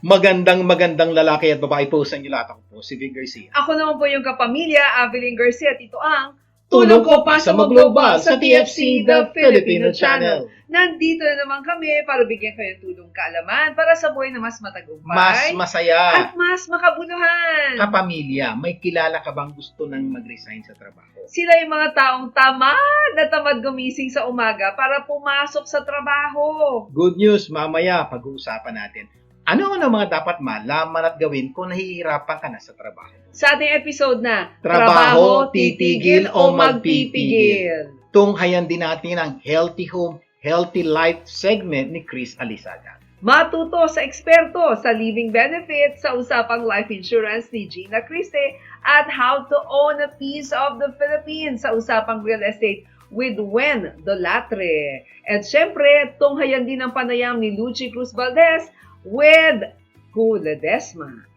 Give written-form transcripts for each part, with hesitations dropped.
Magandang lalaki at babae po sa inyo lahat. Ako po si Vic Garcia. Ako naman po yung kapamilya, Evelyn Garcia, at ito ang Tulong ko pa sa Global sa TFC, The Filipino Channel. Nandito na naman kami para bigyan kayo ng tulong kaalaman para sa buhay na mas matagumpay Mas masaya. at mas makabuluhan. Kapamilya, may kilala ka bang gusto nang mag-resign sa trabaho? Sila yung mga taong tamad na tamad gumising sa umaga para pumasok sa trabaho. Good news, mamaya pag-uusapan natin. Ano ang mga dapat malaman at gawin kung nahihirapan ka na sa trabaho? Sa ating episode na Trabaho, titigil o magpipigil? magpipigil? Tunghayan din natin ang Healthy Home, Healthy Life segment ni Chris Alisaga. Matuto sa eksperto sa living benefits sa usapang life insurance ni Gina Criste at how to own a piece of the Philippines sa usapang real estate with Wen Dolatre. At syempre, tunghayan din ang panayam ni Lucy Cruz Valdez with Ledesma.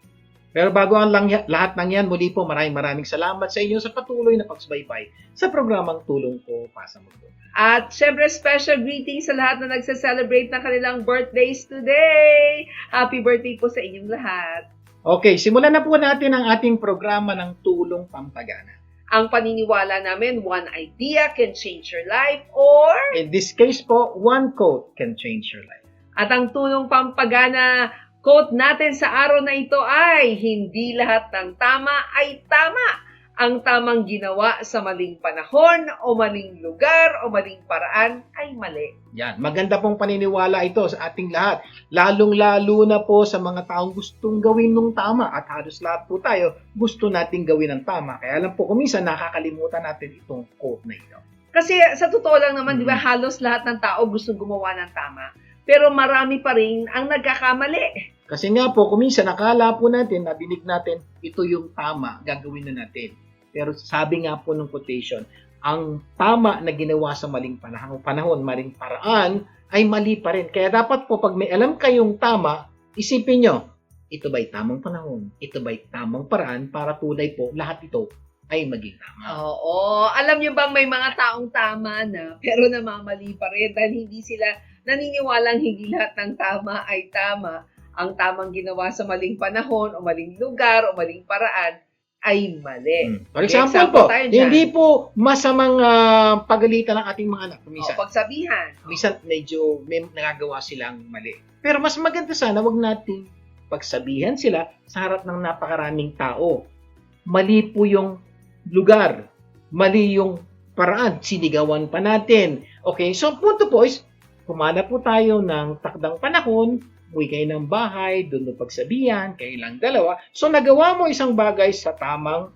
Pero bago ang lahat ng yan, muli po maraming salamat sa inyo sa patuloy na pagsubaybay sa programang Tulong Ko Pa Sa Mundo. At syempre, special greetings sa lahat na nagsa-celebrate ng kanilang birthdays today. Happy birthday po sa inyong lahat. Okay, simulan na po natin ang ating programa ng Tulong Pampagana. Ang paniniwala namin, one idea can change your life or... In this case po, one quote can change your life. At ang tulong pampagana quote natin sa araw na ito ay, hindi lahat ng tama ay tama. Ang tamang ginawa sa maling panahon o maling lugar o maling paraan ay mali. Yan, maganda pong paniniwala ito sa ating lahat. Lalong-lalo na po sa mga taong gustong gawin ng tama. At halos lahat po tayo gusto nating gawin ng tama. Kaya lang po, kuminsan nakakalimutan natin itong quote na ito. Kasi sa totoo lang naman, di ba, halos lahat ng tao gustong gumawa ng tama. Pero marami pa rin ang nagkakamali. Kasi nga po, kuminsan nakala po natin, nadinig natin, ito yung tama, gagawin na natin. Pero sabi nga po ng quotation, ang tama na ginawa sa maling panahon, maling paraan, ay mali pa rin. Kaya dapat po, pag may alam kayong tama, isipin nyo, ito ba'y tamang panahon? Ito ba'y tamang paraan para tunay po lahat ito ay maging tama? Oo. Alam nyo bang may mga taong tama na pero namamali pa rin dahil hindi sila naniniwalang hindi lahat ng tama ay tama. Ang tamang ginawa sa maling panahon o maling lugar o maling paraan ay mali. For example po, tayo dyan. hindi po masamang pagalitan ng ating mga anak. Minsan, Pagsabihan. minsan medyo may nagagawa silang mali. Pero mas maganda sana, wag nating pagsabihan sila sa harap ng napakaraming tao. Mali po yung lugar. Mali yung paraan. Sinigawan pa natin. Okay, so punto po is, kumana po tayo ng takdang panahon, uwi kayo ng bahay, doon mo pagsabihan, kailang dalawa. So, nagawa mo isang bagay sa tamang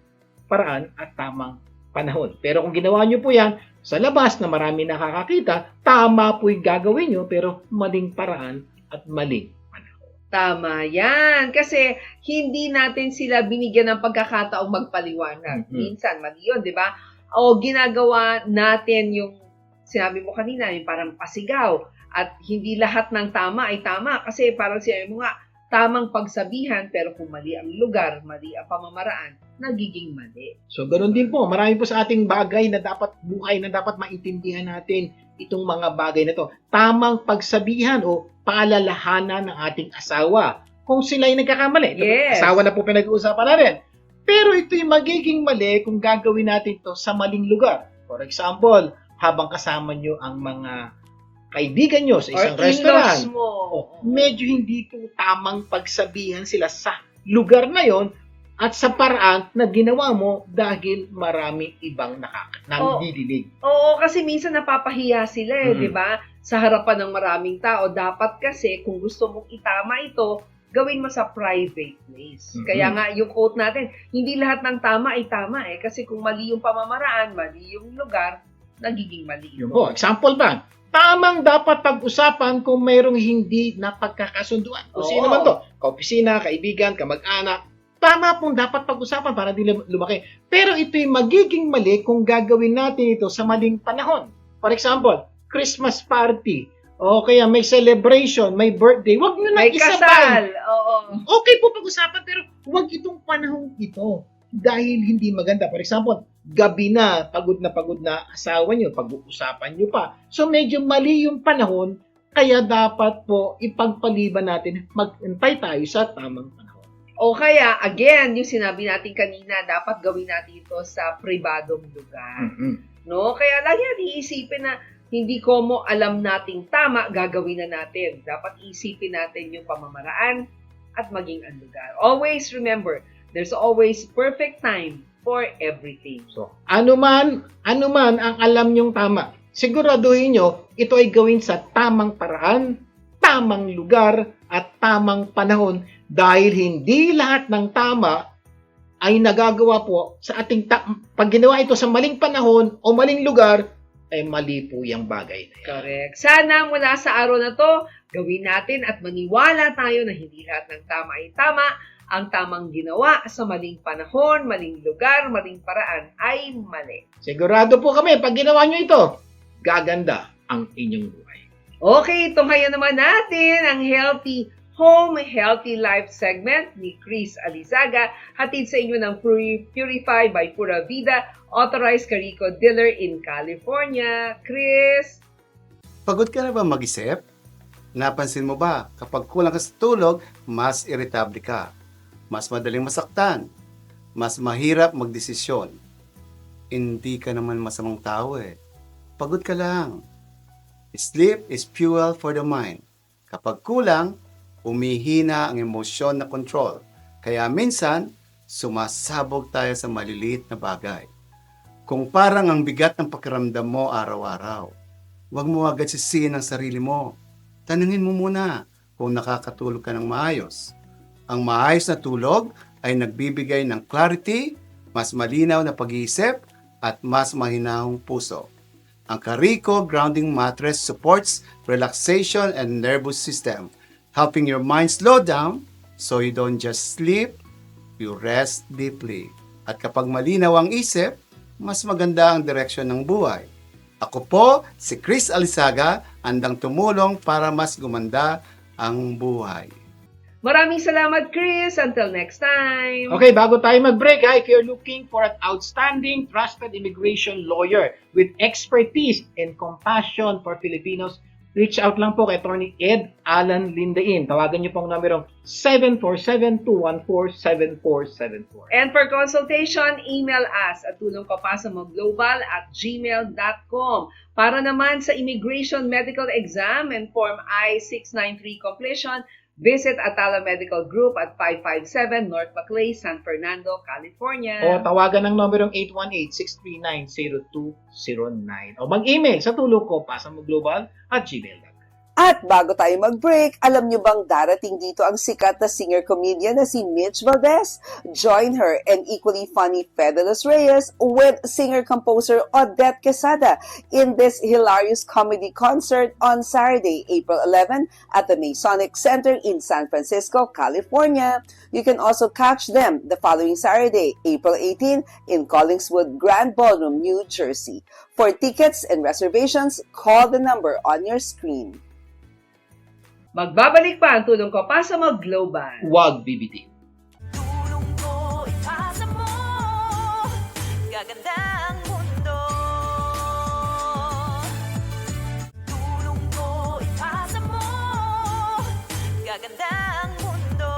paraan at tamang panahon. Pero kung ginawa nyo po yan sa labas na marami nakakakita, tama po yung gagawin nyo, pero maling paraan at maling panahon. Tama yan. Kasi hindi natin sila binigyan ng pagkakataong magpaliwanag. Minsan, mali yun, di ba? O ginagawa natin yung sinabi mo kanina, yung parang pasigaw. At hindi lahat ng tama ay tama. Kasi parang sinabi mo nga, tamang pagsabihan, pero kung mali ang lugar, mali ang pamamaraan, nagiging mali. So, ganoon din po. Marami po sa ating bagay na dapat buhay, na dapat maintindihan natin itong mga bagay na to. Tamang pagsabihan o paalalahanan ng ating asawa kung sila'y nagkakamali. Yes. Asawa na po pinag-uusapan natin. Pero ito'y magiging mali kung gagawin natin to sa maling lugar. For example, habang kasama nyo ang mga kaibigan nyo sa isang restaurant, medyo hindi po tamang pagsabihan sila sa lugar na yon at sa paraan na ginawa mo dahil maraming ibang nandidinig. Oo, kasi minsan napapahiya sila di ba? Sa harapan ng maraming tao. Dapat kasi kung gusto mong itama ito, gawin mo sa private place. Kaya nga yung quote natin, hindi lahat ng tama ay tama kasi kung mali yung pamamaraan, mali yung lugar, nagiging mali. Yun po, example ba? Tamang dapat pag-usapan kung mayroong hindi na pagkakasunduan. Kung sino man to, kaopisina, kaibigan, kamag-anak, tama pong dapat pag-usapan para di lumaki. Pero ito'y magiging mali kung gagawin natin ito sa maling panahon. For example, Christmas party, o kaya may celebration, may birthday, wag nyo na may isabay. Kasal, oo. Okay po pag-usapan, pero wag itong panahon ito. Dahil hindi maganda. For example, gabi na pagod na asawa nyo, pag-uusapan nyo pa. So medyo mali yung panahon Kaya dapat po ipagpaliban natin, mag-antay tayo sa tamang panahon. O kaya, again, yung sinabi natin kanina, dapat gawin natin ito sa pribadong lugar. No? Kaya lagi natin iisipin na hindi ko mo alam nating tama, gagawin na natin. Dapat isipin natin yung pamamaraan at maging ang lugar. Always remember, there's always perfect time for everything. So, anuman ang alam nyong tama, siguraduhin nyo, ito ay gawin sa tamang paraan, tamang lugar, at tamang panahon dahil hindi lahat ng tama ay nagagawa po sa ating pag ginawa ito sa maling panahon o maling lugar, ay mali po yung bagay na yan. Correct. Sana mula sa araw na to, gawin natin at maniwala tayo na hindi lahat ng tama ay tama. Ang tamang ginawa sa maling panahon, maling lugar, maling paraan ay mali. Sigurado po kami, pag ginawa nyo ito, gaganda ang inyong buhay. Okay, tunghayan naman natin ang Healthy Home, Healthy Life segment ni Chris Alizaga, hatid sa inyo ng Purify by Pura Vida, authorized Carico dealer in California. Chris? Pagod ka na ba mag-isip? Napansin mo ba, kapag kulang ka sa tulog, mas irritable ka, mas madaling masaktan, mas mahirap magdesisyon. Hindi ka naman masamang tao eh. Pagod ka lang. Sleep is fuel for the mind. Kapag kulang, umihina ang emosyon na control. Kaya minsan, sumasabog tayo sa maliliit na bagay. Kung parang ang bigat ng pakiramdam mo araw-araw, huwag mo agad sisihin ang sarili mo. Tanungin mo muna kung nakakatulog ka ng maayos. Ang maayos na tulog ay nagbibigay ng clarity, mas malinaw na pag-iisip, at mas mahinahong puso. Ang Carico Grounding Mattress supports relaxation and nervous system, helping your mind slow down so you don't just sleep, you rest deeply. At kapag malinaw ang isip, mas maganda ang direksyon ng buhay. Ako po, si Chris Alizaga, handang tumulong para mas gumanda ang buhay. Maraming salamat, Chris. Until next time. Okay, bago tayo mag-break, if you're looking for an outstanding, trusted immigration lawyer with expertise and compassion for Filipinos, reach out lang po kay Attorney Ed Alan Lindain. Tawagan niyo pong numerong 747-214-7474. And for consultation, email us at tulongkapasamoglobal@gmail.com. Para naman sa immigration medical exam and Form I-693 completion, visit Atala Medical Group at 557 North Maclay, San Fernando, California. O tawagan ng numerong 818-639-0209. O mag-email sa tulongkopasamoglobal@gmail.com. At bago tayo mag-break, alam nyo bang darating dito ang sikat na singer-comedian na si Mitch Valdez? Join her and equally funny Fabulous Reyes with singer-composer Odette Quesada in this hilarious comedy concert on Saturday, April 11 at the Masonic Center in San Francisco, California. You can also catch them the following Saturday, April 18 in Collingswood Grand Ballroom, New Jersey. For tickets and reservations, call the number on your screen. Magbabalik pa ang Tulong Ko Pasa Mo Global. Huwag bibitin. Tulong ko, ipasa mo, gaganda ang mundo. Tulong ko, ipasa mo, gaganda ang mundo.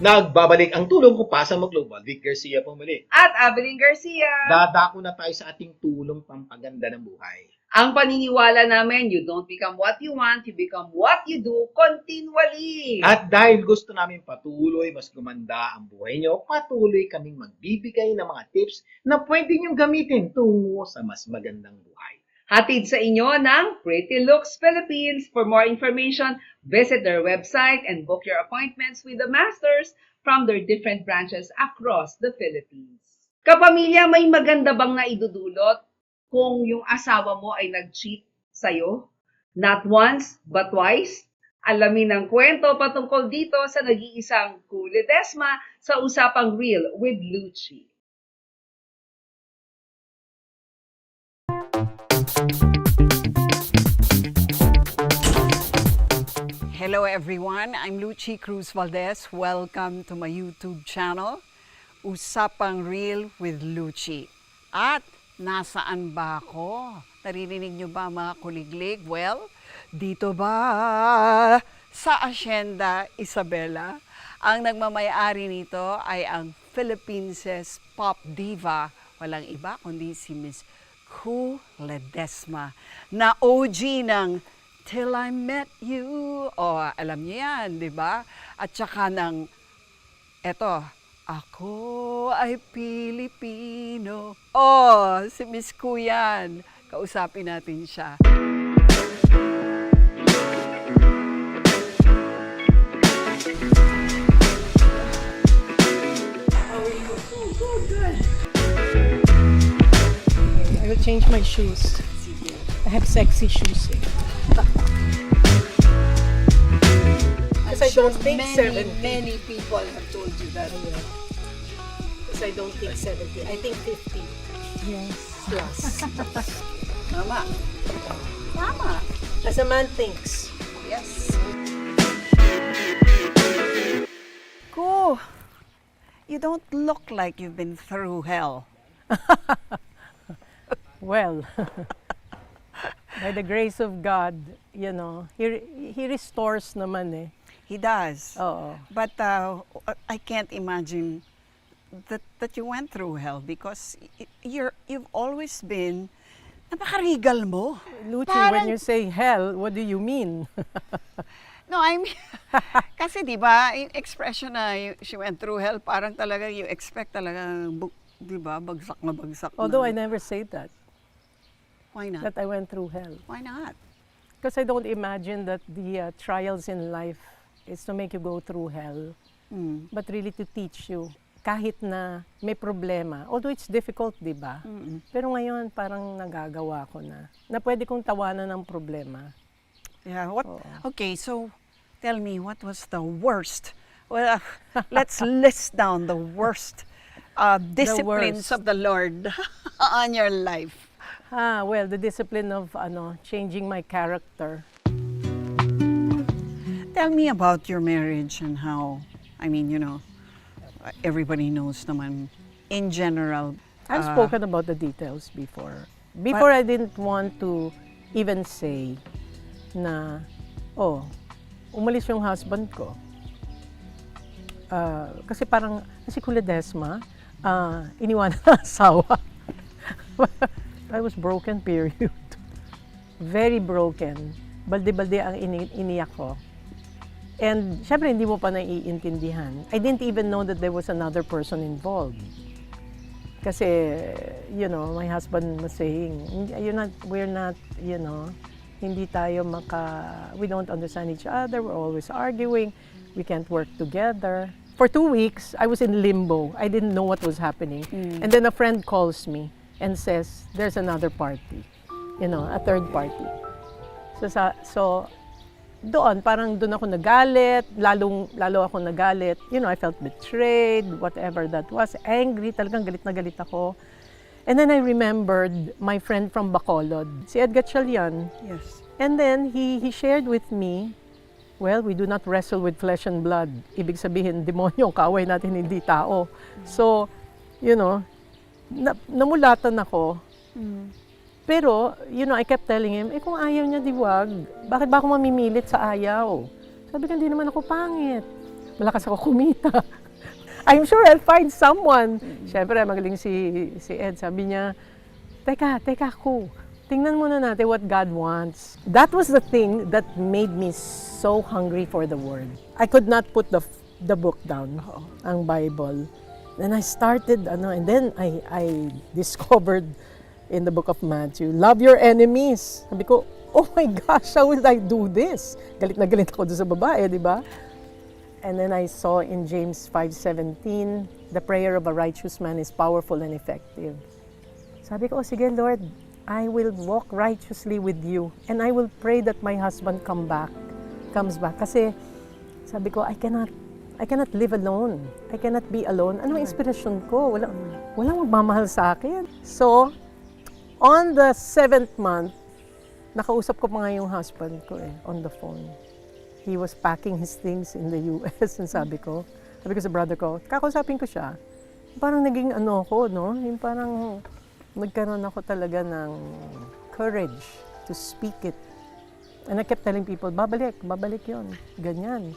Nagbabalik ang Tulong Ko Pasa Mo Global. Vic Garcia po muli. At Avelyn Garcia. Dadako na tayo sa ating tulong pampaganda ng buhay. Ang paniniwala namin, you don't become what you want, you become what you do continually. At dahil gusto namin patuloy mas gumanda ang buhay nyo, patuloy kaming magbibigay ng mga tips na pwede nyong gamitin tungo sa mas magandang buhay. Hatid sa inyo ng Pretty Looks Philippines. For more information, visit their website and book your appointments with the masters from their different branches across the Philippines. Kapamilya, may maganda bang naidudulot kung yung asawa mo ay nag-cheat sa'yo? Not once, but twice? Alamin ang kwento patungkol dito sa nag-iisang Kuledesma sa Usapang Real with Lucci. Hello everyone, I'm Lucci Cruz Valdez. Welcome to my YouTube channel, Usapang Real with Lucci. At nasaan ba ako? Naririnig nyo ba mga kuliglig? Well, dito ba sa Hacienda Isabela, ang nagmamayari nito ay ang Philippines' pop diva, walang iba kundi si Miss Ku Ledesma, na OG ng Till I Met You. O, alam niyo yan, di ba? At saka ng, eto, Ako ay Pilipino. Oh, si Miss Ku yan. Kausapin natin siya. I will change my shoes. I have sexy shoes. Because I don't think 70. Many people have told you that. Because I don't think 70. I think 50 Yes. plus. Tama. Tama. As a man thinks. Yes. Ko, you don't look like you've been through hell. Well, by the grace of God, you know, He restores naman eh. He does. Oo. But I can't imagine that you went through hell because you've always been napakarigal mo. Luchi, Parang- when you say hell, what do you mean? No, I mean, kasi di ba, yung expression na she went through hell, parang talaga you expect talaga, di ba, bagsak na bagsak Although I na. never say that Why not? I went through hell. Why not? Because I don't imagine that the trials in life is to make you go through hell, Mm. but really to teach you kahit na may problema. Although it's difficult, di ba? Mm-mm. Pero ngayon, parang nagagawa ko na pwede kong tawanan ng problema. Yeah, what? Oo. Okay, so tell me, what was the worst? Well, let's list down the worst disciplines worst. of the Lord on your life. Well, the discipline of changing my character. Tell me about your marriage and how, I mean, you know, everybody knows naman in general. I've spoken about the details before. Before, I didn't want to even say na, umalis yung husband ko. Kasi parang, si Ku Ledesma, iniwanan ng asawa. I was broken, period. Very broken. Balde-balde ang iniyak ko. And syempre, hindi mo pa naiintindihan. I didn't even know that there was another person involved. Kasi, you know, my husband was saying, we're not, you know, hindi tayo we don't understand each other, we're always arguing, we can't work together. For 2 weeks, I was in limbo. I didn't know what was happening. And then a friend calls me and says, there's another party, you know, a third party. So doon, parang doon ako nagalit, lalo ako nagalit. You know, I felt betrayed, whatever that was. Angry, talagang galit na galit ako. And then I remembered my friend from Bacolod, si Ed Gatchalian. Yes. And then he shared with me, well, we do not wrestle with flesh and blood. Ibig sabihin, demonyo, kaaway natin, hindi tao. So, you know, namulatan ako. Pero, you know, I kept telling him, kung ayaw niya, di wag. Bakit ba ako mamimilit sa ayaw? Sabi ko, hindi naman ako pangit. Malakas ako kumita. I'm sure I'll find someone. Siyempre, magaling si Ed. Sabi niya, teka, Ku. Tingnan muna natin what God wants. That was the thing that made me so hungry for the Word. I could not put the book down, ang Bible. Then I started, and then I discovered in the book of Matthew, love your enemies. Sabi ko, oh my gosh, how will I do this? Galit na galit ako doon sa babae, di ba? And then I saw in James 5:17, the prayer of a righteous man is powerful and effective. Sabi ko, oh, sige Lord, I will walk righteously with you and I will pray that my husband comes back. Kasi sabi ko, I cannot live alone. I cannot be alone. Anong inspirasyon ko? Walang magmamahal sa akin. So, on the 7th month, nakausap ko pa nga yung husband ko on the phone. He was packing his things in the US and sabi ko sa brother ko, kakausapin ko siya. Parang naging ko, no? Yung parang nagkaroon ako talaga ng courage to speak it. And I kept telling people, babalik yun. Ganyan.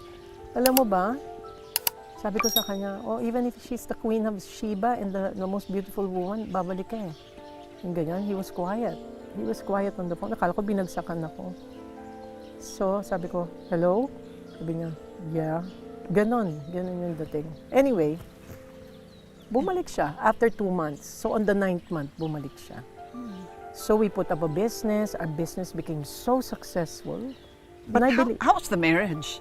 Alam mo ba, sabi ko sa kanya, oh, even if she's the Queen of Sheba and the most beautiful woman, babalik ka eh. Yung ganyan, he was quiet. He was quiet on the phone. Nakala ko binagsakan ako. So, sabi ko, hello? Sabi niya, yeah. Ganon yung dating. Anyway, bumalik siya after 2 months. So, on the 9th month, bumalik siya. So, we put up a business. Our business became so successful. But And I believe- how's the marriage?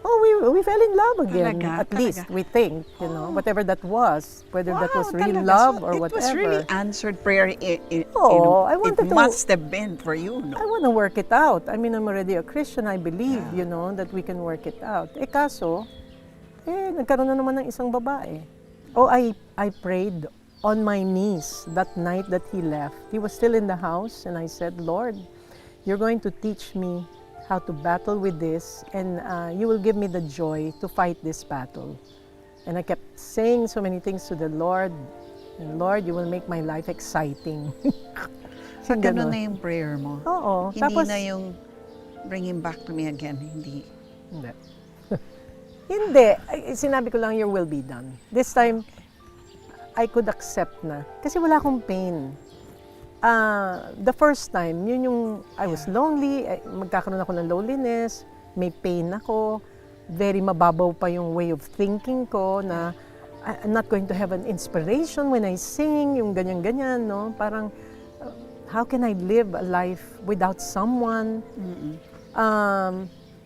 Oh, we fell in love again. Talaga, At least, talaga. we think, whatever that was, whether that was real talaga. love So or it whatever. was really answered prayer. Oo, I wanted it to- must have been for you, no? I want to work it out. I mean, I'm already a Christian. I believe, that we can work it out. Kaso, nagkaroon na naman ng isang babae. Oh, I prayed on my knees that night that he left. He was still in the house, and I said, Lord, you're going to teach me how to battle with this, and you will give me the joy to fight this battle. And I kept saying so many things to the Lord, and Lord, you will make my life exciting. So, Ganon. ganun na yung prayer mo. Oo. Hindi Tapos, na yung bring him back to me again. Hindi. Hindi. Hindi. Sinabi ko lang, your will be done. This time, I could accept na. Kasi wala akong pain. The first time, yun yung, I was lonely, magkakaroon ako ng loneliness, may pain ako, very mababaw pa yung way of thinking ko na I'm not going to have an inspiration when I sing, yung ganyan-ganyan, no? Parang, how can I live a life without someone?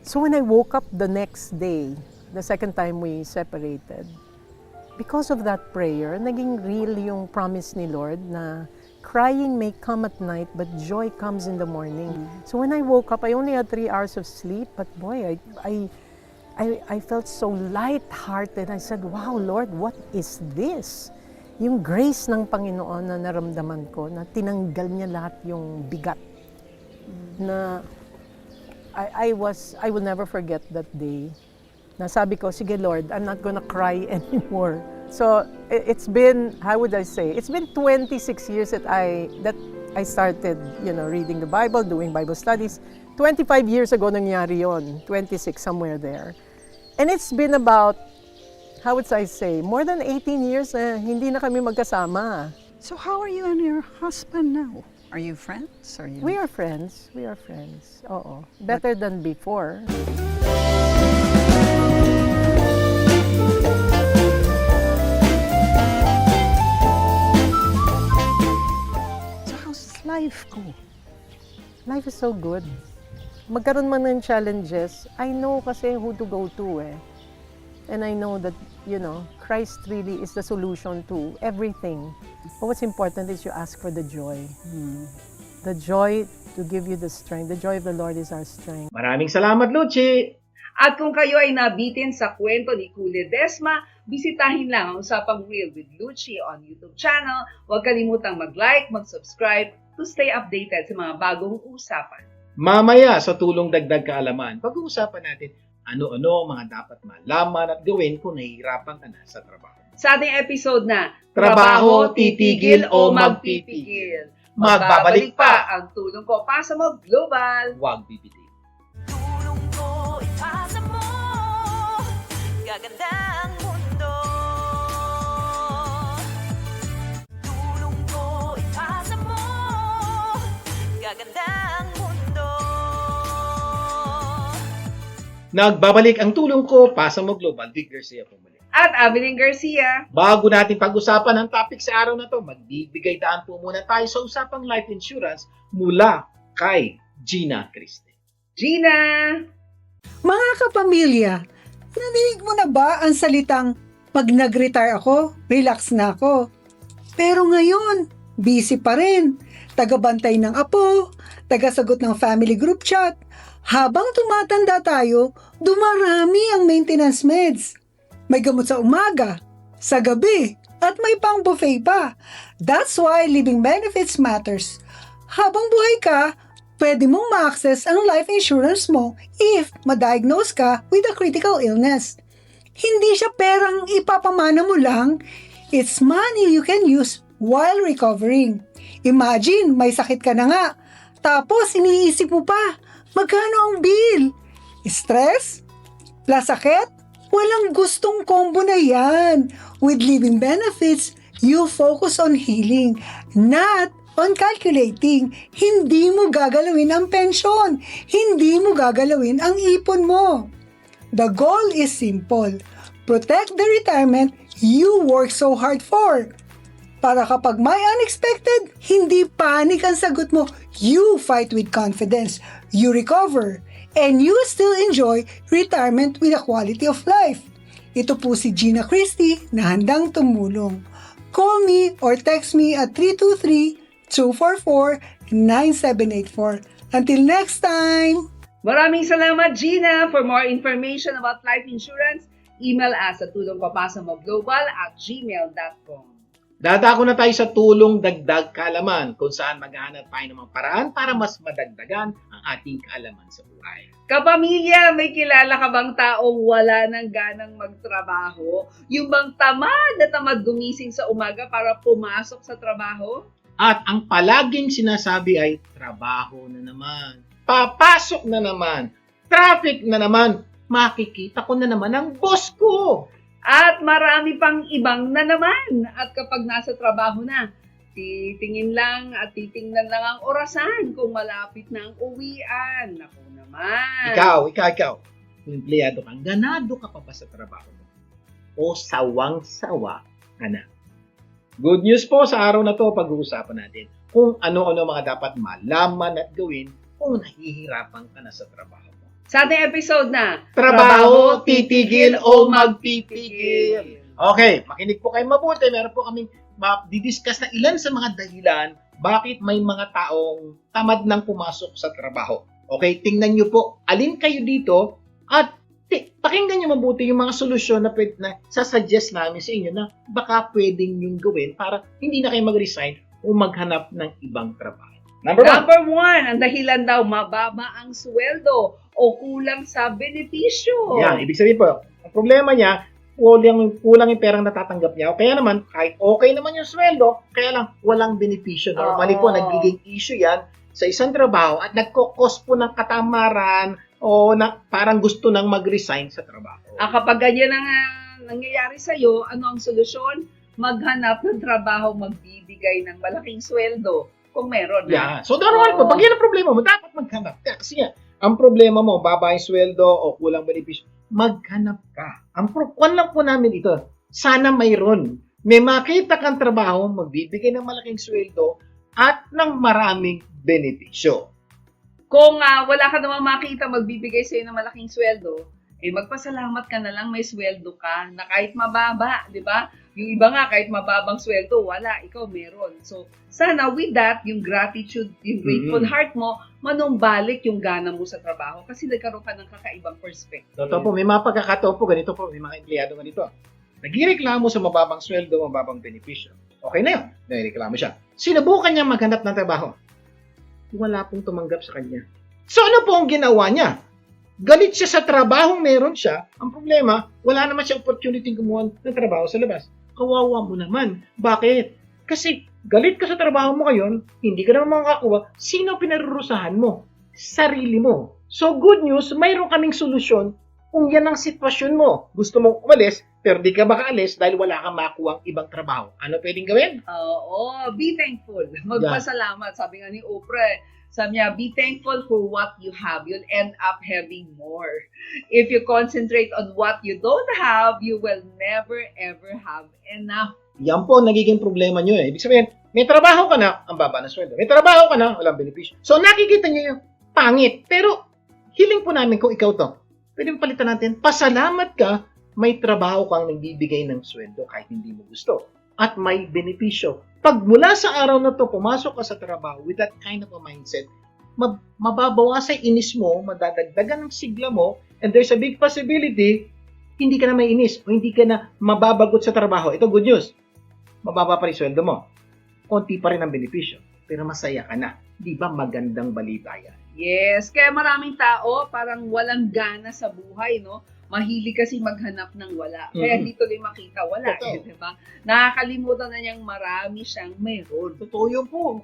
So when I woke up the next day, the second time we separated, because of that prayer, naging real yung promise ni Lord na crying may come at night, but joy comes in the morning. So when I woke up, I only had 3 hours of sleep, but boy, I felt so light-hearted. I said, wow, Lord, what is this? Yung grace ng Panginoon na naramdaman ko, na tinanggal niya lahat yung bigat. Na I will never forget that day. Na sabi ko, sige Lord, I'm not gonna cry anymore. So it's been, how would I say? It's been 26 years that I started, reading the Bible, doing Bible studies. 25 years ago nangyari yon, 26 somewhere there. And it's been about, how would I say, more than 18 years hindi na kami magkasama. So how are you and your husband now? Are you friends? We are friends. Oo. Better than before. So how's life ko? Life is so good. Magkaroon man ng challenges, I know kasi who to go to eh. And I know that, Christ really is the solution to everything. But what's important is you ask for the joy. The joy to give you the strength. The joy of the Lord is our strength. Maraming salamat, Lucy! At kung kayo ay nabitin sa kwento ni Kule Desma, bisitahin lang ang Usapang Real with Lucci on YouTube channel. Huwag kalimutang mag-like, mag-subscribe to stay updated sa mga bagong usapan. Mamaya sa tulong dagdag kaalaman, pag-uusapan natin ano-ano ang mga dapat malaman at gawin kung nahihirapan ka na sa trabaho. Sa ating episode na Trabaho, titigil o magpipigil? Magbabalik pa ang tulong ko Pasa Mo Global. Huwag bibitin. Tulong ko ipasa mo, gaganda ang mundo. Tulong ko ipasa mo, gaganda ang mundo. Nagbabalik ang tulong ko, Pasa Mo Global, Vic Garcia po muli. At Abilene Garcia. Bago natin pag-usapan ang topic sa araw na to, magbibigay daan po muna tayo sa usapang life insurance mula kay Gina Criste. Gina! Mga kapamilya, narinig mo na ba ang salitang pag nag-retire ako, relax na ako? Pero ngayon, busy pa rin. Tagabantay ng apo, tagasagot ng family group chat. Habang tumatanda tayo, dumarami ang maintenance meds. May gamot sa umaga, sa gabi, at may pang buffet pa. That's why living benefits matters. Habang buhay ka, pwede mong ma-access ang life insurance mo if ma-diagnose ka with a critical illness. Hindi siya perang ipapamana mo lang, it's money you can use while recovering. Imagine, may sakit ka na nga, Tapos, iniisip mo pa, magkano ang bill? Stress? Plus sakit? Walang gustong combo na yan. With living benefits, you focus on healing, not on calculating. Hindi mo gagalawin ang pensyon. Hindi mo gagalawin ang ipon mo. The goal is simple. Protect the retirement you work so hard for. Para kapag may unexpected, hindi panic ang sagot mo. You fight with confidence. You recover. And you still enjoy retirement with a quality of life. Ito po si Gina Christie na handang tumulong. Call me or text me at 323-244-9784. Until next time! Maraming salamat, Gina. For more information about life insurance, email us at tulongpapasamoglobal@gmail.com. Dadako na tayo sa tulong dagdag kaalaman kung saan maghahanap tayo ng mga paraan para mas madagdagan ang ating kaalaman sa buhay. Kapamilya, may kilala ka bang taong wala ng ganang magtrabaho? Yung bang tamad na tamad gumising sa umaga para pumasok sa trabaho? At ang palaging sinasabi ay, trabaho na naman, papasok na naman, traffic na naman, makikita ko na naman ang boss ko. At marami pang ibang na naman. At kapag nasa trabaho na, titingin lang at titingnan lang ang orasan kung malapit na ang uwian. Naku naman. Ikaw. Kung empleyado ka, ganado ka pa ba sa trabaho mo? O sawang-sawa ka na? Good news po sa araw na to, pag-uusapan natin kung ano-ano mga dapat malaman at gawin kung nahihirapan ka na sa trabaho mo. Sa ating episode na, Trabaho, titigil o magpipigil? Okay, makinig po kayo mabuti. Meron po kaming didiscuss na ilan sa mga dahilan bakit may mga taong tamad nang pumasok sa trabaho. Okay, tingnan nyo po, alin kayo dito at pakinggan nyo mabuti yung mga solusyon na sasuggest namin sa inyo na baka pwedeng yung gawin para hindi na kayo mag-resign o maghanap ng ibang trabaho. Number one, ang dahilan daw, mababa ang sweldo o kulang sa benepisyo. yan, ibig sabihin po, ang problema niya, kulang yung perang natatanggap niya. O kaya naman, kahit okay naman yung sweldo, kaya lang walang benepisyo. Normally po, nagiging issue yan sa isang trabaho at nagkukos po ng katamaran o na, parang gusto nang mag-resign sa trabaho. Kapag ganyan ang nangyayari sa'yo, ano ang solusyon? Maghanap ng trabaho, magbibigay ng malaking sweldo kung meron. Yeah. So, normal po, pag yan ang problema mo, dapat maghanap ka. Kasi nga, ang problema mo, baba yung sweldo o kulang benepisyo, maghanap ka. Kwan lang po namin ito, sana mayroon. May makita kang trabaho, magbibigay ng malaking sweldo at ng maraming benepisyo. Kung wala ka namang makita magbibigay sa'yo ng malaking sweldo, magpasalamat ka na lang may sweldo ka na kahit mababa, di ba? Yung iba nga, kahit mababang sweldo, wala, ikaw meron. So, sana with that, yung gratitude, yung grateful heart mo, manumbalik yung gana mo sa trabaho kasi nagkaroon ka ng kakaibang perspective. Totoo po, may mga pagkakataon po, ganito po, may mga empleyado ganito. Nagreklamo sa mababang sweldo, mababang benepisyo. Okay na yun, nagreklamo siya. Sinubukan niya maghanap ng trabaho. Wala pong tumanggap sa kanya. So ano po ang ginawa niya? Galit siya sa trabaho meron siya. Ang problema, wala naman siya opportunity kumuha ng trabaho sa labas. Kawawa mo naman. Bakit? Kasi galit ka sa trabaho mo ngayon, hindi ka naman makakuha. Sino pinarurusahan mo? Sarili mo. So good news, mayroon kaming solusyon kung yan ang sitwasyon mo. Gusto mong umalis, pero di ka makaalis dahil wala kang makuha ang ibang trabaho. Ano pwedeng gawin? Oo, be thankful. Magpasalamat. Sabi nga ni Oprah, sabi niya, be thankful for what you have. You'll end up having more. If you concentrate on what you don't have, you will never ever have enough. Yan po ang nagiging problema nyo eh. Ibig sabihin, may trabaho ka na, ang baba ng sweldo. May trabaho ka na, walang benepisyo. So nakikita nyo yung pangit. Pero hiling po namin kung ikaw to. Pwede mo palitan natin, pasalamat ka, may trabaho kang nagbibigay ng sweldo kahit hindi mo gusto. At may benepisyo. Pag mula sa araw na to, pumasok ka sa trabaho with that kind of a mindset, mababawasan inis mo, madadagdagan ng sigla mo, and there's a big possibility, hindi ka na may inis o hindi ka na mababagot sa trabaho. Ito good news. Mababa pa rin sweldo mo. Konti pa rin ang benepisyo. Pero masaya ka na. Di ba magandang balita yan? Yes, kaya maraming tao parang walang gana sa buhay, no? Mahilig kasi maghanap ng wala. Kaya dito din makita wala, Totoo. di ba? Nakakalimutan na niyang marami siyang meron. Totoo yun po.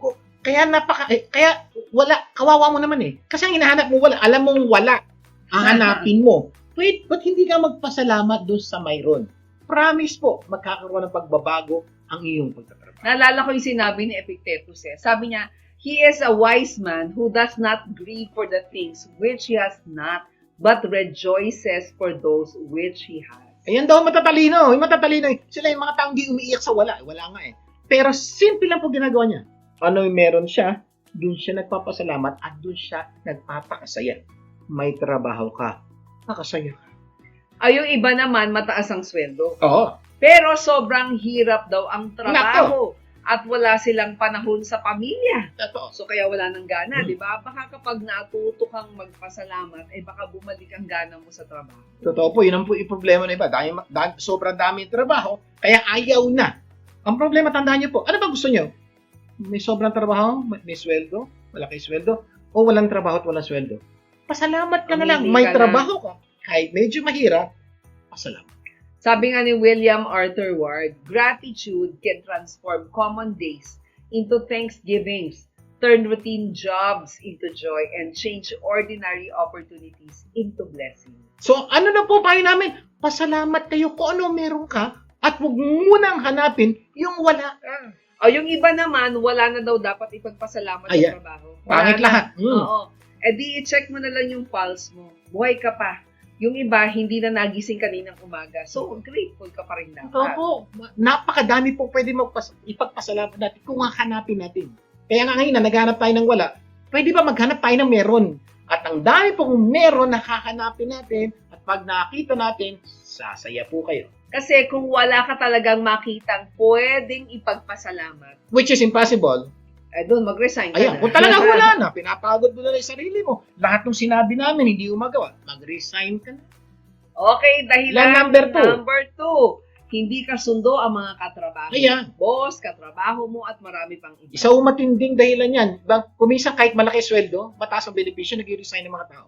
Kaya wala, kawawa mo naman eh. Kasi ang hinahanap mo wala, alam mong wala. Hahanapin mo. Wait, ba't hindi ka magpasalamat doon sa mayroon? Promise po, magkakaroon ng pagbabago ang iyong pagtatrabaho. Naalala ko yung sinabi ni Epictetus eh. Sabi niya, he is a wise man who does not grieve for the things which he has not, but rejoices for those which he has. Ayan daw, matatalino. Yung matatalino, sila yung mga taong di umiiyak sa wala. Wala nga eh. Pero simple lang po ginagawa niya. Ano yung meron siya, doon siya nagpapasalamat at doon siya nagpapakasaya. May trabaho ka, makasaya ka. Ay, yung iba naman, mataas ang sweldo. Oo. Pero sobrang hirap daw ang trabaho. At wala silang panahon sa pamilya. Totoo. So, kaya wala nang gana, Hmm. di ba? Baka kapag natuto kang magpasalamat, baka bumalik ang gana mo sa trabaho. Totoo po, yun ang po yung problema na iba. Sobrang dami yung trabaho, kaya ayaw na. Ang problema, tandaan niyo po, ano ba gusto niyo? May sobrang trabaho, may sweldo, malaki sweldo, o walang trabaho at walang sweldo? Pasalamat ka na lang. Mamili May ka trabaho ka. Kahit medyo mahirap, pasalamat. Sabi nga ni William Arthur Ward, gratitude can transform common days into thanksgivings, turn routine jobs into joy, and change ordinary opportunities into blessings. So, ano na po payo namin? Pasalamat kayo kung ano meron ka at huwag munang hanapin yung wala ka. O yung iba naman, wala na daw dapat ipagpasalamat sa Ayan. trabaho. Pangit lahat. Oo. Di i-check mo na lang yung pulse mo. Buhay ka pa. Yung iba, hindi na nagising kaninang umaga. So, grateful ka pa rin dapat. Opo, napakadami po pwede ipagpasalamat natin kung hahanapin natin. Kaya nga ngayon na naghanap tayo ng wala, pwede ba maghanap tayo ng meron? At ang dami pong meron na hahanapin natin at pag nakita natin, sasaya po kayo. Kasi kung wala ka talagang makitang pwedeng ipagpasalamat, Which is impossible. doon mag-resign ka Ayan, na. kung talaga wala na, pinapagod mo na lang yung sarili mo. Lahat ng sinabi namin, hindi mo magawa. Mag-resign ka na. Okay, dahilan Number two. Hindi kasundo ang mga katrabaho. Ayan. Boss, katrabaho mo at marami pang iba. Isa matinding dahilan yan. Kuminsan kahit malaki sweldo, mataas ang benepisyo, nag-resign ng mga tao.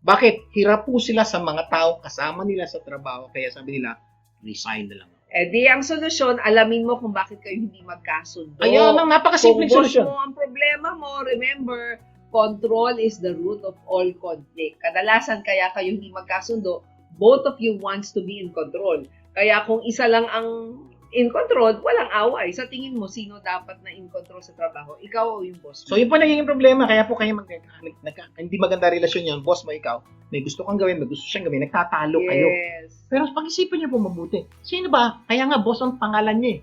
Bakit? Hirap po sila sa mga tao kasama nila sa trabaho. Kaya sabi nila, resign na lang. Di ang solusyon, alamin mo kung bakit kayo hindi magkasundo. Ayan ang napakasimpleng Kung boss solusyon. mo ang problema mo, remember, control is the root of all conflict. Kadalasan kaya kayo hindi magkasundo, both of you wants to be in control. Kaya kung isa lang ang in control, walang away. Sa tingin mo, sino dapat na in control sa trabaho? Ikaw o yung boss mo? So yun po naging problema. Kaya po kayo hindi maganda relasyon yan. Boss mo, ikaw. May gusto kang gawin, may gusto siyang gawin. Nagtatalo kayo. Yes. Pero pag-isipan niyo po mabuti. Sino ba? Kaya nga, boss ang pangalan niya eh.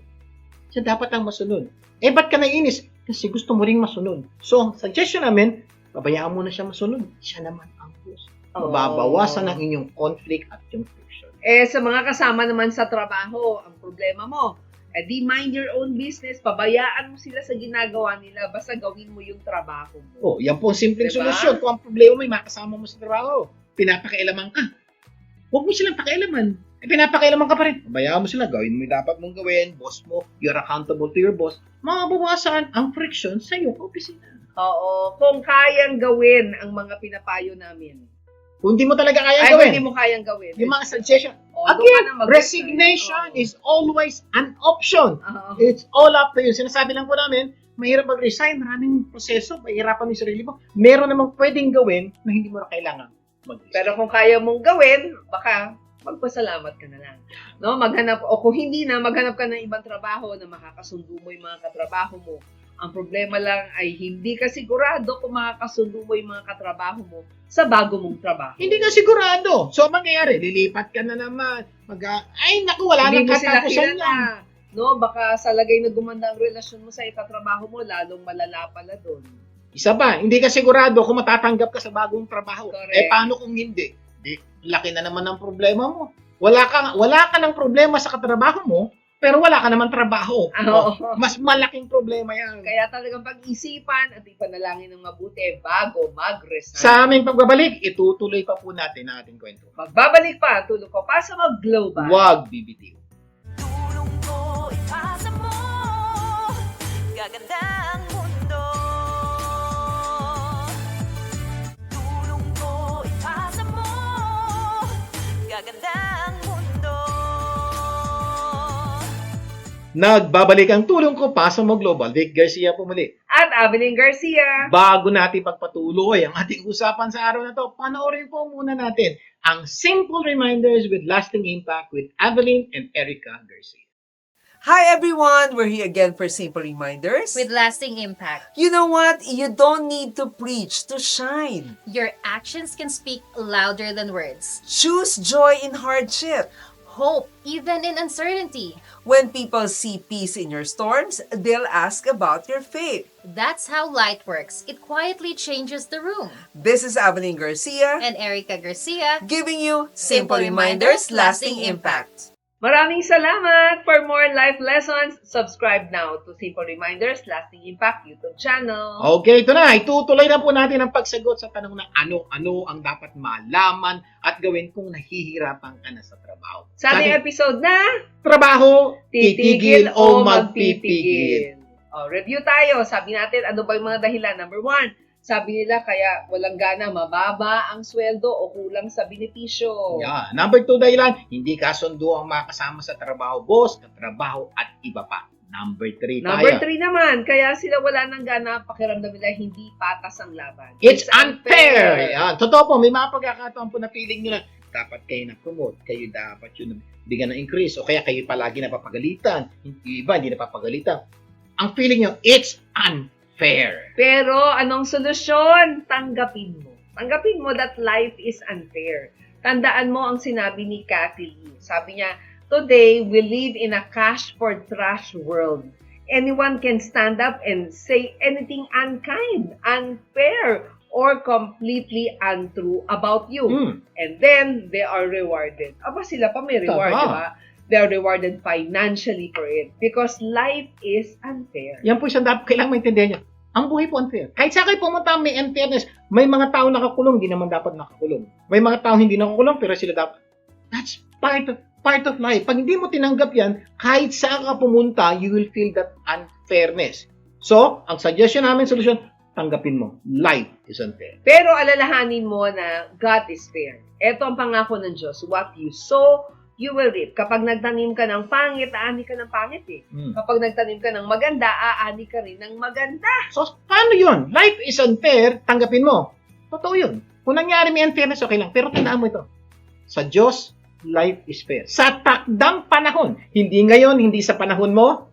Siya dapat ang masunod. Ba't ka naiinis? Kasi gusto mo ring masunod. So, ang suggestion namin, pabayaan mo na siya masunod. Siya naman ang boss. Mababawasan ang inyong conflict at yung friction. Sa mga kasama naman sa trabaho, ang problema mo, di mind your own business, pabayaan mo sila sa ginagawa nila, basta gawin mo yung trabaho mo. Yan po ang simpleng Diba? solusyon. Kung ang problema may makasama mo sa trabaho, pinapakialaman ka. Huwag mo silang pakialaman. Pinapakialaman ka pa rin. Pabayaan mo sila, gawin mo yung dapat mong gawin, boss mo, you're accountable to your boss. Mababawasan ang friction sa iyong opisina. Oo, kung kayang gawin ang mga pinapayo namin. Kung hindi mo talaga kaya Ay, gawin, hindi mo kayang gawin. yung mga suggestion, doon ka again, na mag-resign. resignation Oo. is always an option. Oo. It's all up to you. Sinasabi lang po namin, mahirap mag-resign, maraming proseso, mahirapan mo yung sarili mo. Meron namang pwedeng gawin na hindi mo na kailangan mag-resign. Pero kung kaya mong gawin, baka magpasalamat ka na lang. No, maghanap, o kung hindi na, maghanap ka ng ibang trabaho na makakasundo mo yung mga katrabaho mo. Ang problema lang ay hindi ka sigurado kung makakasundo mo yung mga katrabaho mo sa bago mong trabaho. Hindi ka sigurado. So, ang mangyayari, lilipat ka na naman. Ay, naku, wala Hindi nang mo sila katapusan yan. kilala. No, baka sa lagay na gumanda ang relasyon mo sa ikatrabaho mo, lalong malala pala doon. Isa pa, hindi ka sigurado kung matatanggap ka sa bagong trabaho. Correct. Paano kung hindi? Laki na naman ang problema mo. Wala ka ng problema sa katrabaho mo, pero wala ka naman trabaho. Oo. Mas malaking problema yan. Kaya talagang pag-isipan at ipanalangin ng mabuti bago mag-resign. Sa aming pagbabalik, itutuloy pa po natin ang ating kwento. Magbabalik pa, tulog ko pa sa mag-global. Huwag bibitiw. Tulong ko, ipasa mo. Gaganda ang mundo. Tulong ko, ipasa mo. Gaganda ang mundo. Nagbabalik ang tulong ko, Pasa Mo Global. Vic Garcia po muli. At Avelyn Garcia. Bago natin pagpatuloy ang ating usapan sa araw na to, panoorin po muna natin ang Simple Reminders with Lasting Impact with Evelyn and Erica Garcia. Hi everyone! We're here again for Simple Reminders. With lasting impact. You know what? You don't need to preach to shine. Your actions can speak louder than words. Choose joy in hardship. Hope, even in uncertainty. When people see peace in your storms, they'll ask about your faith. That's how light works. It quietly changes the room. This is Evelyn Garcia And Erica Garcia. giving you Simple Reminders, Lasting Impact. Maraming salamat! For more life lessons, subscribe now to Simple Reminders Lasting Impact YouTube channel. Okay, ito na. Itutuloy na po natin ang pagsagot sa tanong na ano-ano ang dapat malaman at gawin kung nahihirapan ka na sa trabaho. Sa ating episode na trabaho, titigil o magpipigil. Review tayo. Sabi natin, ano ba yung mga dahilan? Number 1, sabi nila kaya walang gana, mababa ang sweldo o kulang sa benepisyo. Yeah. Number 2 dahilan, hindi kasundo ang mga kasama sa trabaho, boss, katrabaho at iba pa. Number 3 tayo. Number 3 naman, kaya sila wala ng gana, pakiramdam nila hindi patas ang laban. It's unfair! Yan. Totoo po, may mga pagkakataon po na feeling nyo na dapat kayo na-promote, kayo dapat yun bigyan ng increase, o kaya kayo palagi napapagalitan, yung iba hindi napapagalitan. Ang feeling nyo, it's unfair. Pero anong solusyon? Tanggapin mo. Tanggapin mo that life is unfair. Tandaan mo ang sinabi ni Kathy Lee. Sabi niya, today we live in a cash for trash world. Anyone can stand up and say anything unkind, unfair, or completely untrue about you. And then they are rewarded. Aba, sila pa may reward, Tama. di ba? They are rewarded financially for it because life is unfair. Yan po isang dapat kailangan maintindihan nyo. Ang buhay po unfair. Kahit sa kayo pumunta may unfairness, may mga tao nakakulong, hindi naman dapat nakakulong. May mga tao hindi nakakulong, pero sila dapat. That's part of life. Pag hindi mo tinanggap yan, kahit saan ka pumunta, you will feel that unfairness. So, ang suggestion namin, solusyon, tanggapin mo. Life is unfair. Pero alalahanin mo na God is fair. Ito ang pangako ng Diyos. What you sow, you will reap. Kapag nagtanim ka ng pangit, aani ka ng pangit eh. Kapag nagtanim ka ng maganda, aani ka rin ng maganda. So, paano yun? Life is unfair, tanggapin mo. Totoo yun. Kung nangyari may unfairness, okay lang. Pero tandaan mo ito. Sa Diyos, life is fair. Sa takdang panahon. Hindi ngayon, hindi sa panahon mo,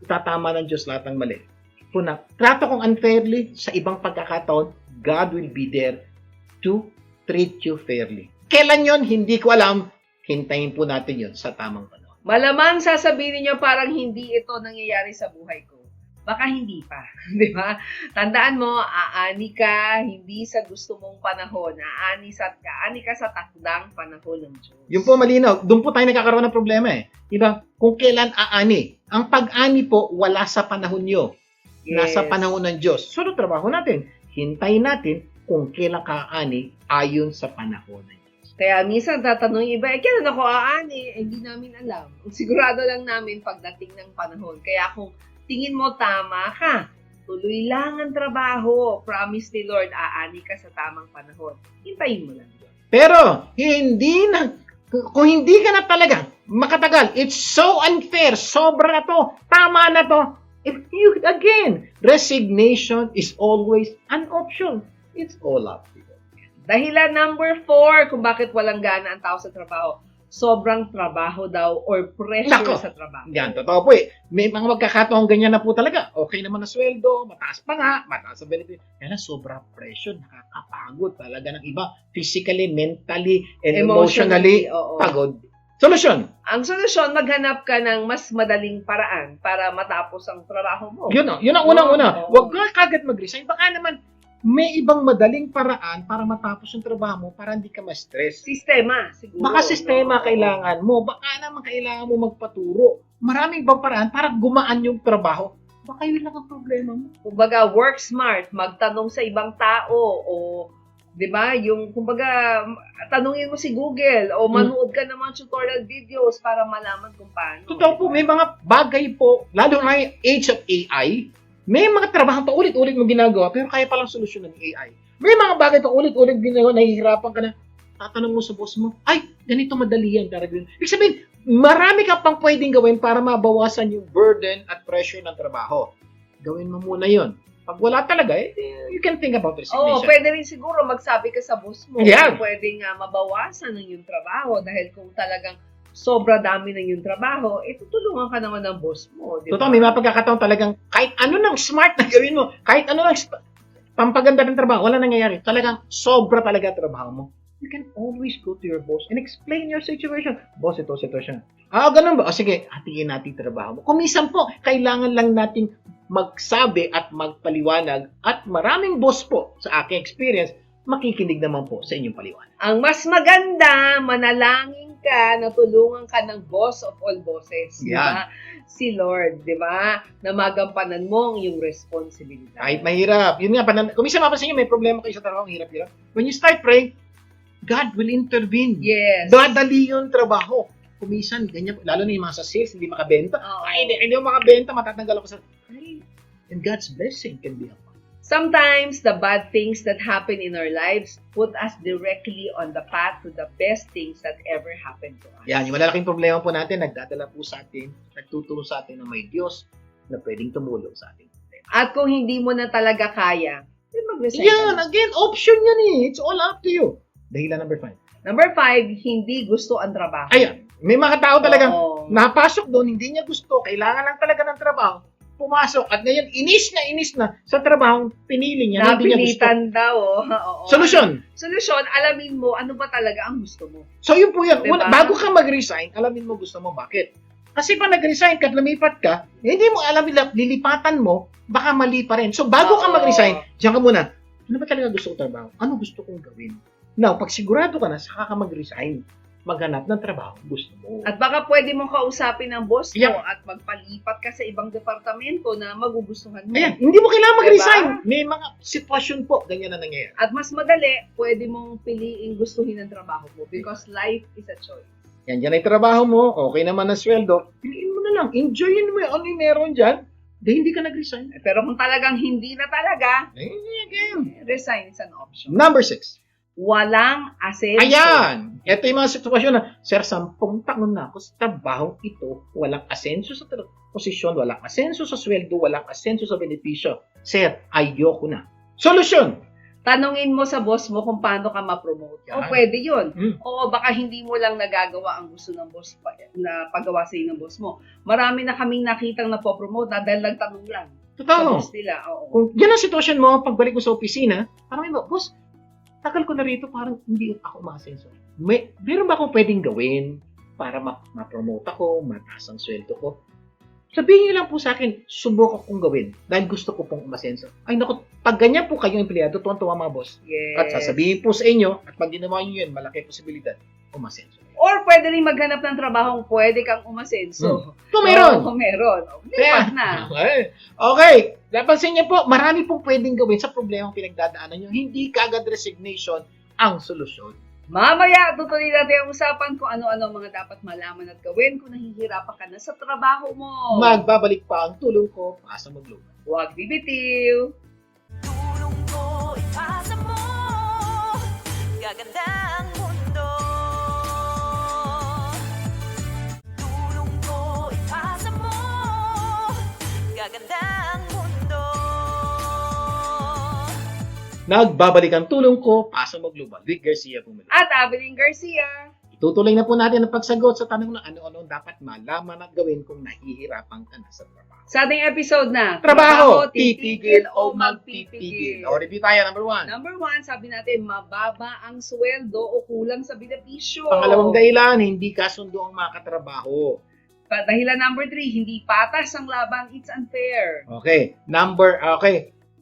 itatama ng Diyos lahat ng mali. Kung trato kong unfairly, sa ibang pagkakataon, God will be there to treat you fairly. Kailan yon? Hindi ko alam. Hintayin po natin yon sa tamang panahon. Malamang sasabihin niyo parang hindi ito nangyayari sa buhay ko. Baka hindi pa. Di ba? Tandaan mo, aani ka, hindi sa gusto mong panahon. Aani ka sa takdang panahon ng Diyos. Yung po malinaw, doon po tayo nagkakaroon ng problema eh. Diba? Kung kailan aani. Ang pag-ani po, wala sa panahon nyo. Nasa panahon ng Diyos. So, trabaho natin. Hintayin natin kung kailan ka-aani ayon sa panahon ng Diyos. Kaya minsan tatanong yung iba, kailan ako aani? Hindi namin alam. Sigurado lang namin pagdating ng panahon. Kaya kung tingin mo tama ka, tuloy lang ang trabaho. Promise ni Lord, aani ka sa tamang panahon. Hintayin mo lang yun. Pero, kung hindi ka na talaga makatagal, it's so unfair, sobra na to, tama na to, resignation is always an option. It's all up to you. Dahilan number 4 kung bakit walang gana ang tao sa trabaho. Sobrang trabaho daw or pressure Nako. sa trabaho. Yan, totoo po eh. May mga magkakataong ganyan na po talaga. Okay naman na sweldo, mataas pa nga, mataas ang benefit. Kaya na sobrang pressure, nakakapagod talaga ng iba. Physically, mentally, and emotionally oo. pagod. Solusyon. Ang solusyon, maghanap ka ng mas madaling paraan para matapos ang trabaho mo. Yun ang unang-una. Oo. Huwag ka kagad mag-resign. Baka naman may ibang madaling paraan para matapos yung trabaho mo para hindi ka ma-stress. Sistema, siguro. Baka sistema no? kailangan mo. Baka naman kailangan mo magpaturo. Maraming ibang paraan para gumaan yung trabaho. Baka yun lang ang problema mo. Kumbaga, work smart, magtanong sa ibang tao o 'di ba? Yung kumbaga tanungin mo si Google o manood ka ng mga tutorial videos para malaman kung paano. Totoo po, may mga bagay po, lalo na yung age of AI, may mga trabaho pa ulit-ulit mo ginagawa pero kaya palang solusyonan ng AI. May mga bagay pa ulit-ulit ginagawa, nahihirapan ka na, tatanong mo sa boss mo, ay, ganito madali yan. Ibig sabihin, marami ka pang pwedeng gawin para mabawasan yung burden at pressure ng trabaho. Gawin mo muna yon. Pag wala talaga, you can think about resignation. Oo, pwede rin siguro magsabi ka sa boss mo. Yeah. Pwede nga mabawasan ng yung trabaho dahil kung talagang sobra dami ng yung trabaho, tutulungan ka naman ng boss mo. Di ba? Totoo, may mga pagkakataon talagang kahit ano nang smart na gawin mo, kahit ano nang pampaganda ng trabaho, wala nangyayari. Talagang sobra talaga trabaho mo. You can always go to your boss and explain your situation. Boss, ito sitwasyon. Ganun ba? Sige, hatiin natin trabaho mo. Kumisan po, kailangan lang nating magsabi at magpaliwanag at maraming boss po sa aking experience, makikinig naman po sa inyong paliwanag. Ang mas maganda, manalangin ka na tulungan ka ng boss of all bosses. Di ba? Si Lord, di ba? Na magampanan mo ang iyong responsibilidad. Kahit mahirap. Yun nga, kung minsan mapapansin nyo, may problema kayo sa trabaho, hirap-hirap. When you start praying, God will intervene. Yes. Dadali yung trabaho. Kumisan, ganyan, lalo na yung mga sa sales, hindi makabenta. Oo. Ay, hindi mo makabenta, matatanggal ako sa... Ay, and God's blessing can be upon. Sometimes, the bad things that happen in our lives put us directly on the path to the best things that ever happened to us. Yan, yung malalaking problema po natin, nagdadala po sa atin, nagtuturo sa atin na may Diyos na pwedeng tumulong sa ating problema. At kung hindi mo na talaga kaya, then mag-resign ka Yan, na. again, option yan eh. It's all up to you. Dahilan number 5. Number 5, hindi gusto ang trabaho. Ayan, may mga tao talagang Oo. napasok doon, hindi niya gusto, kailangan lang talaga ng trabaho, pumasok, at ngayon, inis na sa trabaho, pinili niya, na hindi niya gusto. Napilitan daw. Oo. Solusyon. Solusyon, alamin mo ano ba talaga ang gusto mo. So yun po yan. Diba? Bago ka mag-resign, alamin mo gusto mo bakit. Kasi pag nag-resign ka at lumipat ka, hindi mo alam, lilipatan mo, baka mali pa rin. So bago ka Oo. mag-resign, diyan ka muna. Ano ba talaga gusto kong trabaho? Ano gusto kong gawin? Now, pag sigurado ka na, saka ka mag-resign, maghanap ng trabaho gusto mo. At baka pwede mong kausapin ng boss mo Yeah. at magpalipat ka sa ibang departamento na magugustuhan mo. Ayan, hindi mo kailangan mag-resign. Diba? May mga sitwasyon po, ganyan na nangyayari. At mas madali, pwede mong piliing gustuhin ang trabaho mo because life is a choice. Yan, dyan ay trabaho mo, okay naman ang sweldo, piliin mo na lang, enjoyin mo yung ano yung meron dyan, dahil hindi ka nag-resign. Pero kung talagang hindi na talaga, Again. resign is an option. Number 6. Walang asenso. Ayan! Ito yung mga sitwasyon na, Sir, 10 taon na ako sa trabaho ito, walang asenso sa posisyon, walang asenso sa sweldo, walang asenso sa benepisyo. Sir, ayoko na. Solusyon! Tanungin mo sa boss mo kung paano ka ma-promote. O Yan. pwede yun. Hmm. Oo, baka hindi mo lang nagagawa ang gusto ng boss na paggawa sa'yo ng boss mo. Marami na kaming nakitang napopromote dahil nagtanong lang sa Totoo. boss nila. Oo. Kung yan ang sitwasyon mo, pagbalik mo sa opisina, parang iba, boss, tagal ko na rito, parang hindi ako ma-asenso. Meron ba akong pwedeng gawin para ma-promote ako, mataas ang sweldo ko? Sabihin niyo lang po sa akin, subok akong gawin dahil gusto ko pong umasenso. Ay naku, pag ganyan po kayong empleyado, tuwan-tuwa mga boss. Yes. At sasabihin po sa inyo, at pag ginawa niyo yun, malaki posibilidad, umasenso. Or pwede rin maghanap ng trabahong pwede kang umasenso. Kung meron. Kung meron. Lipat na. Okay. Napansin niyo po, marami pong pwedeng gawin sa problemang pinagdadaanan niyo. Hindi kaagad resignation ang solusyon. Mamaya, tutuloy natin ang usapan kung ano-ano mga dapat malaman at gawin kung nahihirapan ka na sa trabaho mo. Magbabalik pa ang tulong ko para sa maglupa. Huwag bibitiw. Tulong ko ipasa mo, gaganda ang mundo. Tulong ko ipasa mo, gaganda ang mundo. Nagbabalik ang tulong ko para sa maglupa. Vic Garcia po muli. At Evelyn Garcia. Tutuloy na po natin ang pagsagot sa tanong na ano-ano dapat malaman at gawin kung nahihirapan ka na sa trabaho. Sa ating episode na Trabaho, titigil o magpipigil. O, review tayo, number 1. Number 1, sabi natin, mababa ang sweldo o kulang sa benepisyo. Pangalawang dahilan, hindi kasundo ang mga katrabaho. Dahilan number 3, hindi patas ang laban, it's unfair. Okay. Number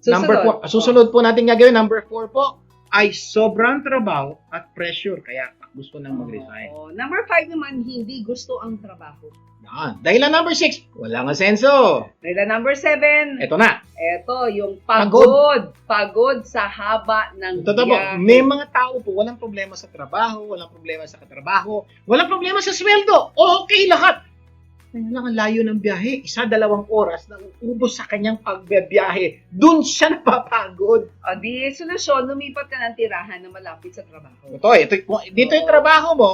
Susunod. 4. Susunod po natin gagawin. Number 4 po ay sobrang trabaho at pressure. Kaya gusto nang mag-resign. Number 5 naman, hindi gusto ang trabaho. Yan. Dahilan number 6, walang asenso. Dahilan number 7, Ito na. eto, yung pagod. Pagod sa haba ng Totoo po, biyahe. may mga tao po walang problema sa trabaho, walang problema sa katrabaho, walang problema sa sweldo. Okay lahat. Ang layo ng biyahe, 1-2 oras na uubos sa kanyang pagbibiyahe. Doon siya napapagod. O di, solusyon, lumipat ka ng tirahan na malapit sa trabaho. Dito yung trabaho mo,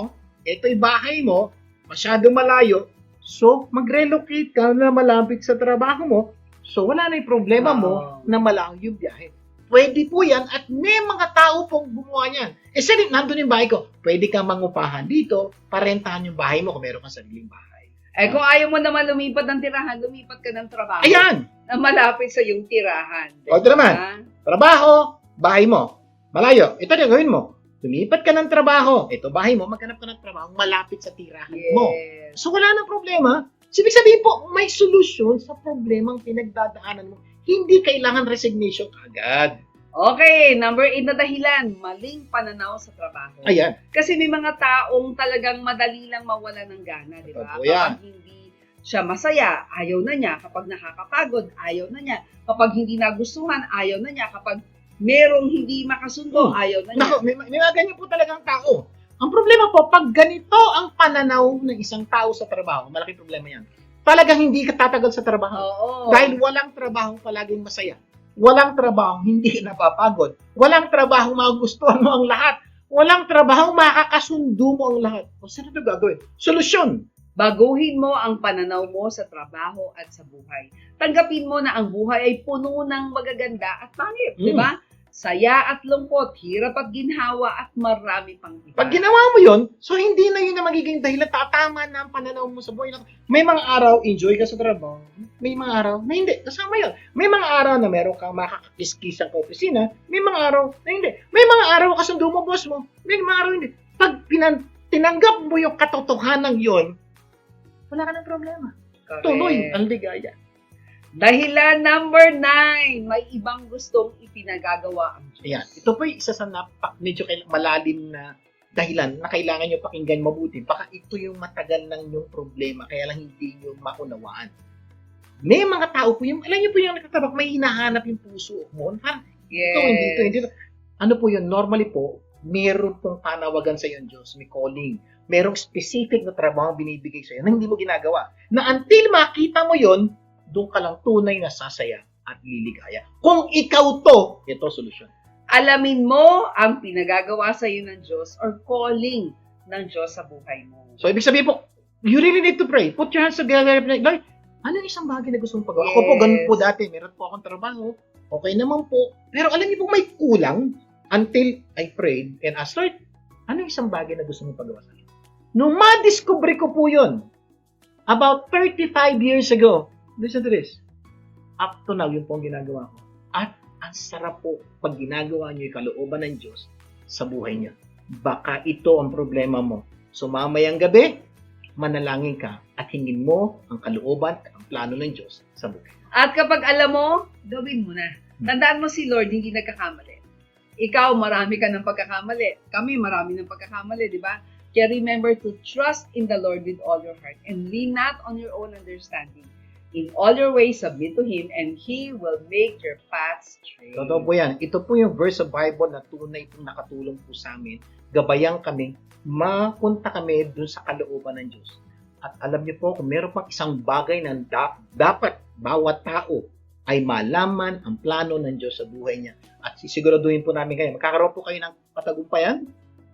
ito yung bahay mo, masyado malayo, so mag-relocate ka na malapit sa trabaho mo, so wala na yung problema mo na malayo yung biyahe. Pwede po yan at may mga tao pong gumawa niyan. Sige, nandun yung bahay ko, pwede kang mangupahan dito, parentahan yung bahay mo kung meron kang sariling bahay. Kung ayaw mo naman lumipat ng tirahan, lumipat ka ng trabaho. Ayan! Na malapit sa yung tirahan. O, ito naman. Trabaho, bahay mo. Malayo. Ito na gawin mo. Lumipat ka ng trabaho. Ito, bahay mo. Maghanap ka ng trabaho malapit sa tirahan mo. So, wala nang problema. Ibig sabihin po, may solusyon sa problemang pinagdadaanan mo. Hindi kailangan resignation agad. Okay, number 8 na dahilan, maling pananaw sa trabaho. Ayan. Kasi may mga taong talagang madali lang mawala ng gana, di ba? Totoo yan. Kapag hindi siya masaya, ayaw na niya. Kapag nakakapagod, ayaw na niya. Kapag hindi nagustuhan, ayaw na niya. Kapag merong hindi makasundo, ayaw na niya. Naku, may mga ganyan po talagang tao. Ang problema po, pag ganito ang pananaw ng isang tao sa trabaho, malaking problema yan. Talagang hindi ka tatagal sa trabaho. Oo. Dahil walang trabaho palaging masaya. Walang trabaho hindi ka napapagod. Walang trabaho magugustuhan mo ang lahat. Walang trabaho makakasundo mo ang lahat. O saan ito gagawin? Solusyon. Baguhin mo ang pananaw mo sa trabaho at sa buhay. Tanggapin mo na ang buhay ay puno ng magaganda at pangit, di ba? Saya at lungkot, hirap at ginhawa at marami pang iba. Pag ginawa mo yun, so hindi na yun na magiging dahilan, tatama na ang pananaw mo sa buhay. May mga araw, enjoy ka sa trabaho. May mga araw na hindi. Kasama yun. May mga araw na meron kang makakakis-kis sa opisina. May mga araw na hindi. May mga araw kasundo mo, boss mo. May mga araw hindi. Pag tinanggap mo yung katotohanan yun, wala ka ng problema. Correct. Tuloy ang ligaya. Dahilan number 9, may ibang gustong ipinagagawa ang Diyos. Ayan. Ito po yung isa sa medyo malalim na dahilan na kailangan nyo pakinggan mabuti. Baka ito yung matagal lang yung problema, kaya lang hindi nyo maunawaan. May mga tao po yung, alam nyo po yung nagtatabak, may hinahanap yung puso mo. Yes. Ito. Ano po yun? Normally po, meron pong panawagan sa iyo ng Diyos, may calling. Merong specific na trabaho binibigay sa iyo na hindi mo ginagawa. Na until makita mo yon, doon ka lang tunay na sasaya at liligaya. Kung ikaw to, ito solusyon. Alamin mo ang pinagagawa sa iyo ng Diyos or calling ng Diyos sa buhay mo. So, ibig sabihin po, you really need to pray. Put your hands together. Lord, ano yung isang bagay na gusto mong pagawa? Yes. Ako po, ganun po dati. Meron po akong trabaho. Okay naman po. Pero alam niyo po, may kulang until I prayed and asked, Lord, ano yung isang bagay na gusto mong pagawa sa akin? Nung ma-discover ko po yun, about 35 years ago, listen to this, up to now, yun po ang ginagawa ko. At ang sarap po pag ginagawa niyo yung kalooban ng Diyos sa buhay niyo. Baka ito ang problema mo. So mamayang gabi, manalangin ka at hingin mo ang kalooban at ang plano ng Diyos sa buhay. At kapag alam mo, gawin mo na. Tandaan mo si Lord, hindi nagkakamali. Ikaw, marami ka ng pagkakamali. Kami, marami ng pagkakamali, di ba? Kaya remember to trust in the Lord with all your heart and lean not on your own understanding. In all your ways, submit to Him, and He will make your paths straight. Totoo po yan. Ito po yung verse of Bible na tunay pong nakatulong po sa amin. Gabayang kami, mapunta kami dun sa kalooban ng Diyos. At alam niyo po, kung meron pang isang bagay na dapat bawat tao ay malaman ang plano ng Diyos sa buhay niya. At sisiguraduhin po namin kayo, magkakaroon po kayo ng patagumpayan,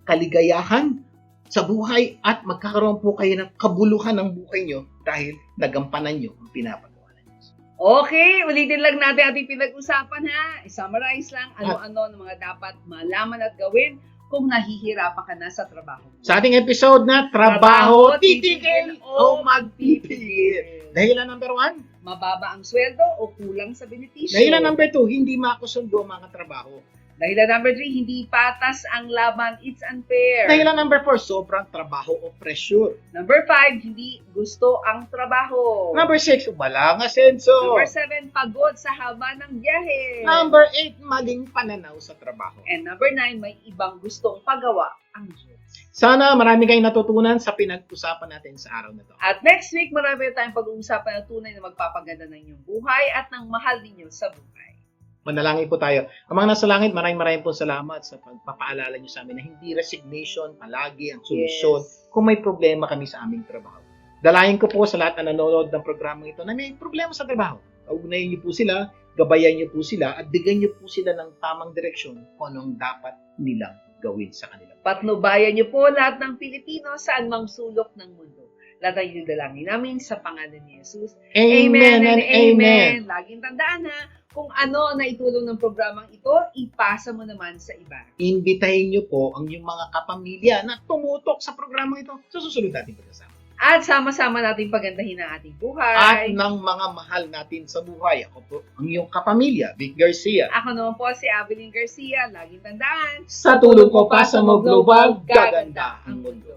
kaligayahan sa buhay, at magkakaroon po kayo ng kabuluhan ng buhay nyo dahil nagampanan nyo ang pinapagawa ng Diyos. Okay, ulitin lang natin ating pinag-usapan ha. I-summarize lang ano-ano ng mga dapat malaman at gawin kung nahihirapan ka na sa trabaho mo. Sa ating episode na Trabaho, Titigil o Magpipigil. Dahilan number 1, mababa ang sweldo o kulang sa benepisyo. dahilan number 2, hindi makusundo ang mga trabaho. Dahilan number 3, hindi patas ang laban, it's unfair. Dahilan number 4, sobrang trabaho o pressure. Number 5, hindi gusto ang trabaho. Number 6, walang asenso. Number 7, pagod sa haba ng biyahe. Number 8, maling pananaw sa trabaho. And number 9, may ibang gustong pagawa ang Diyos. Sana marami kayong natutunan sa pinag-usapan natin sa araw na to. At next week, marami tayong pag-uusapan na tunay na magpapaganda ng inyong buhay at ng mahal ninyo sa buhay. Manalangin po tayo. Ang mga nasa langit, maraming po salamat sa pagpapaalala niyo sa amin na hindi resignation palagi ang solusyon kung may problema kami sa aming trabaho. Dalayan ko po sa lahat na nanonood ng programang ito na may problema sa trabaho. Ugnayan niyo po sila, gabayan niyo po sila, at bigyan niyo po sila ng tamang direksyon kung anong dapat nilang gawin sa kanila. Patnubayan niyo po lahat ng Pilipino saan mang sulok ng mundo. Lahat ay dalangin namin sa pangalan ni Jesus. Amen and amen. Laging tandaan ha, kung ano na itulong ng programang ito, ipasa mo naman sa iba. Imbitahin niyo po ang inyong mga kapamilya na tumutok sa programang ito sa susunod nating pagkasama. At sama-sama natin pagandahin ang ating At buhay. ng mga mahal natin sa buhay. Ako po ang iyong kapamilya, Vic Garcia. Ako naman po si Avelyn Garcia. Laging tandaan, Sa tulong ko pa sa mo global, gaganda ang mundo.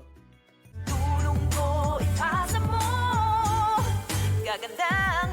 Tulong ko ipasa mo. Gaganda ang